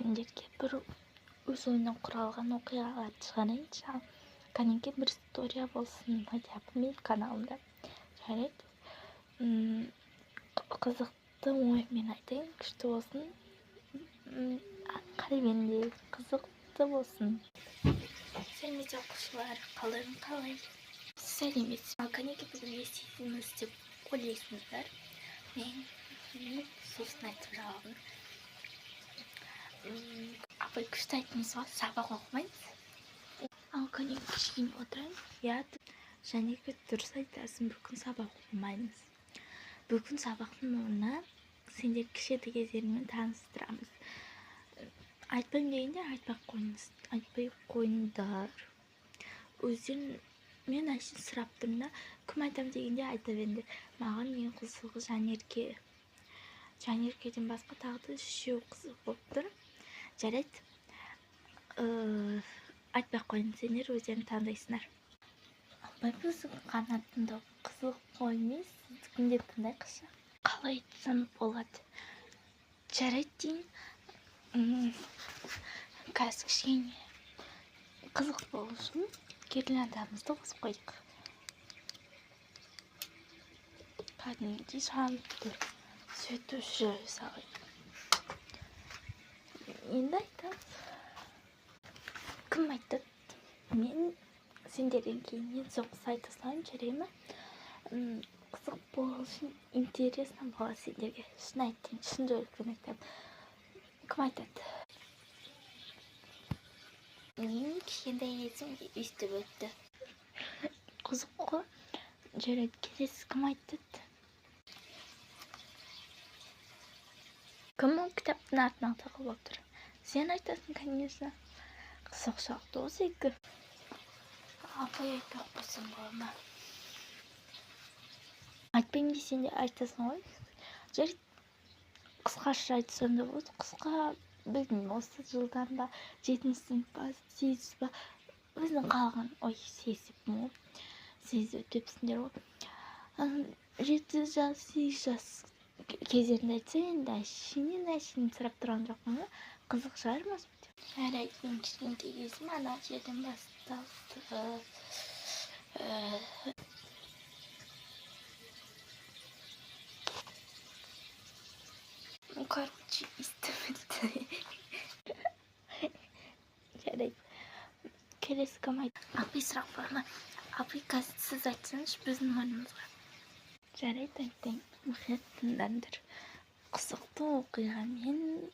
сендерге бір өз ойынан құралған оқиғаларды шығарайыншы. Кәдімгі бір история болсын, хотя бы менің каналымда. Жарайды. Қызықты оймен айтайын, күшті болсын. Қалбенде қызықты болсын. Сәлеметсіз оқушылар, қалдарың қалай? Сәлеметсіз. Кәдімгі бүгін не істейсіңіз деп ойлайсыздар. Мен сосын айтып жауабын. Апай күшті айттыңыз ғой, сабақ оқымаймыз. Ал кәдімгі кішкене отырайын. Я, және дұрыс айтасың, бүгін сабақ оқымаймыз. Бүгін сабақтың орнына сендер кішкентай кездеріңмен таныстырамыз. Айтпаймын дегенде айтпай қойыңдар. Өздерін мен әшін сұрап тұрмын да, кім айтам дегенде айта беріңдер. Маған ең қызығы Жанеркеден басқа тағы да 3 қызық болып тұр. Жарайды. Айтпай қойын, сендер өздерін таңдайсыңдар. Апай біздің қанатында қызық қоймыз, сіздікінде тыңдайықшы. Қалай айтсам болады. Жарайды дейін. Қазір кішкене қызық болу үшін гирляндамызды қосып қойдық. Кәдімгідей жанып тұр. Сөйтуші салайық. Енді айтамыз. Кім айтты? Мен сендерден кейін соғыс айта салайын, жарай ма? Қызық болу үшін интересно болады сендерге. Шын айтайын, шын жүректен айтамын. Кім айтады? Мен кішкентай кезімде өйстіп өтті. Қызық қой. Жарайды, келесі кім айтады? Кім ол кітаптың артынан тағылып отыр? Сен айтасың, конечно. Қызық шақты осы екі. Апай айтпақ болсын ғой ма? Айтпаймын десен де айтасың ғой. Жарайды, қысқаша айтсам да болады. Қысқа білмеймін, осы жылдан ба, 7-ші сынып па, 8-ші ба, өзің қалған, сіз өтепсіңдер ғой. 7 жас, 8 жас кезерінде айтса, енді әшінен сұрап тұрған жоқпын ғой. Қызық шығар ма? Жарайды, мен кішкентай кезім ана жерден басталды. Короче, істемеді. Жарайды. Келесі кім айтты? Апай сұрақ бар ма? Апай қазір сіз айтсаңыз біздің орнымызға. Жарайды, айтайын. Мұхит тыңдаңдар. Қызықты оқиғамен